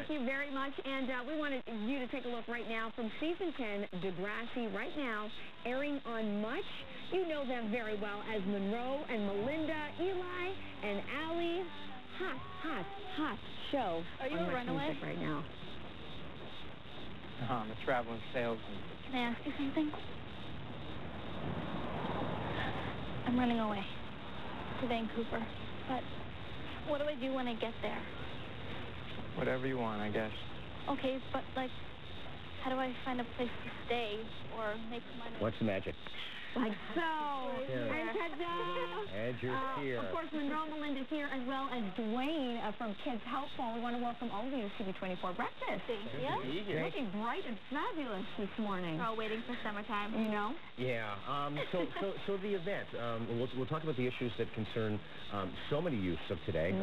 Thank you very much. And we wanted you to take a look right now from Season 10, Degrassi, right now, airing on Much. You know them very well as Munro and Melinda, Eli and Allie. Hot show. Are you a runaway? Right now. I'm a traveling salesman. Can I ask you something? I'm running away to Vancouver, but what do I do when I get there? Whatever you want, I guess. Okay, but like, how do I find a place to stay or make money? What's the magic? Like so. And ta-da! And you're here. Of course, Munro and Melinda here, as well as Dwayne from Kids Helpful. We want to welcome all of you to CP24 Breakfast. Thank you. You're looking bright and fabulous this morning. We're all waiting for summertime. You know? Yeah. So the event, we'll talk about the issues that concern so many youths of today,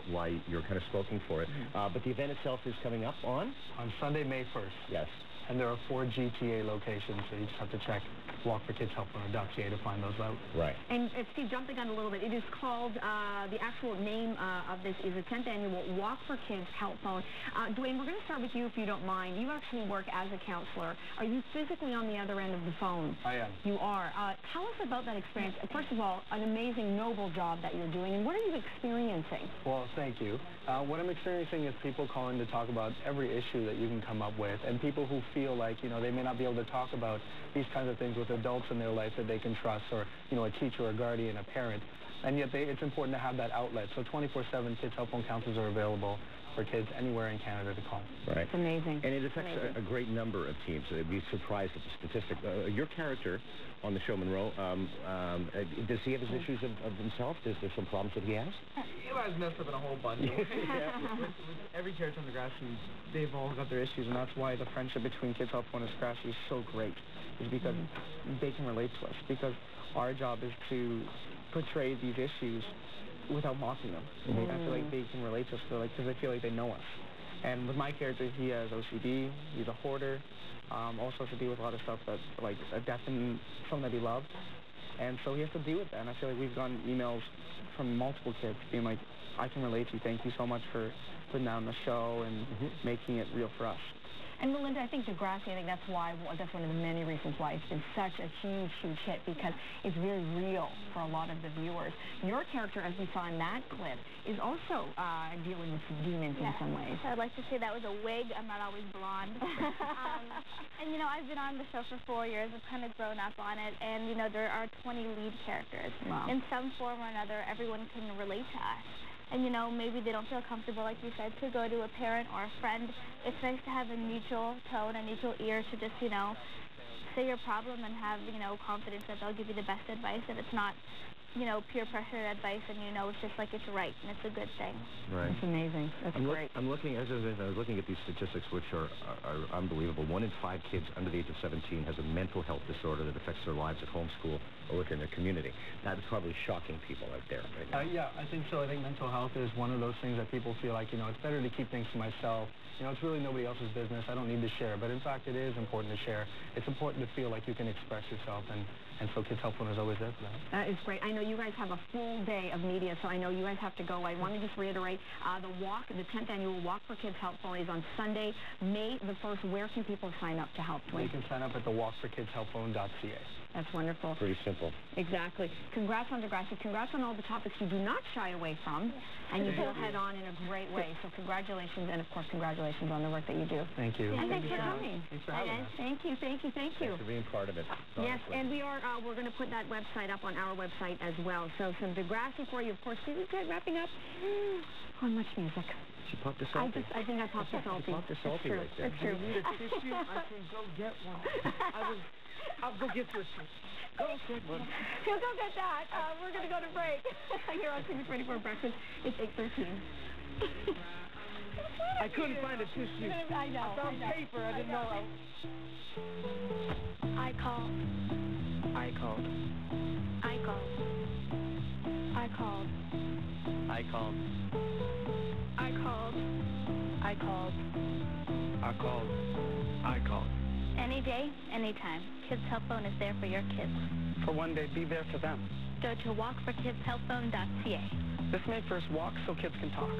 why you're kind of spoken for it. But the event itself is coming up on Sunday, May 1st. Yes. And there are 4 GTA locations, so you just have to check walkforkidshelpful.ca to find those out. Right. And Steve, jump the gun a little bit. It is called, the actual name of this is the 10th annual Walk for Kids Help Phone. Dwayne, we're going to start with you if you don't mind. You actually work as a counselor. Are you physically on the other end of the phone? I am. You are. Tell us about that experience. First of all, an amazing, noble job that you're doing. And what are you experiencing? Well, thank you. What I'm experiencing is people calling to talk about every issue that you can come up with, and people who feel like, you know, they may not be able to talk about these kinds of things with adults in their life that they can trust, or, you know, a teacher, a guardian, a parent. And yet it's important to have that outlet. So 24/7 Kids Help Phone counselors are available for kids anywhere in Canada to call. Right. It's amazing. And it affects a great number of teams. So they'd be surprised at the statistic. Your character on the show, Munro, does he have his issues of himself? Is there some problems that he has? Eli's messed up in a whole bunch. With every character on Degrassi, they've all got their issues, and that's why the friendship between Kids Help Phone and Degrassi is so great, is because they can relate to us, because our job is to portray these issues without mocking them. I feel like they can relate to us because they feel like they know us. And with my character, he has OCD, he's a hoarder, also has to deal with a lot of stuff that's like a death in something that he loved. And so he has to deal with that. And I feel like we've gotten emails from multiple kids being like, I can relate to you. Thank you so much for putting that on the show and making it real for us. And Melinda, I think Degrassi, I think that's one of the many reasons why it's been such a huge hit, because it's very real for a lot of the viewers. Your character, as we saw in that clip, is also dealing with some demons in some ways. I'd like to say that was a wig. I'm not always blonde. And, you know, I've been on the show for 4 years. I've kind of grown up on it. And, you know, there are 20 lead characters. Wow. In some form or another, everyone can relate to us. And, you know, maybe they don't feel comfortable, like you said, to go to a parent or a friend. It's nice to have a neutral tone, a neutral ear to just, you know, say your problem and have, you know, confidence that they'll give you the best advice, and it's not, you know, peer pressure advice, and, you know, it's just like it's right and it's a good thing. Right. It's amazing. That's great. I'm looking, as I was looking at these statistics, which are unbelievable. 1 in 5 kids under the age of 17 has a mental health disorder that affects their lives at home, school, or within their community. That is probably shocking people out there right now. Yeah, I think so. I think mental health is one of those things that people feel like, you know, it's better to keep things to myself. You know, it's really nobody else's business. I don't need to share. But in fact, it is important to share. It's important to feel like you can express yourself, and so Kids Help Phone is always there for that. That is great. I know you guys have a full day of media, so I know you guys have to go. I want to just reiterate, the 10th annual Walk for Kids Help Phone is on Sunday, May the 1st. Where can people sign up to help? You can sign up at the walkforkidshelpphone.ca. That's wonderful. Pretty simple. Exactly. Congrats on Degrassi. Congrats on all the topics you do not shy away from, and you go head on in a great way. So congratulations, and of course, congratulations on the work that you do. Thank you. And thanks for coming. Thanks for having us. Thank you. Thanks for being part of it. Yes, and we're going to put that website up on our website as well. So some Degrassi for you. Of course, season 10 wrapping up on Much music. She popped a salty. I think I popped a salty. She popped a salty right there. It's true. You need a tissue? I can go get one. I'll go get you a tissue. Go get one. He'll go get that. We're going to go to break here on CP24 Breakfast. It's 8:13. I couldn't find a tissue. I know. I found paper. I didn't know. I called. I called. I called. I called. I called. I called. I called. I called. I called. Any day, anytime. Kids Help Phone is there for your kids. For one day, be there for them. Go to walkforkidshelpphone.ca. This May 1st, walk so kids can talk.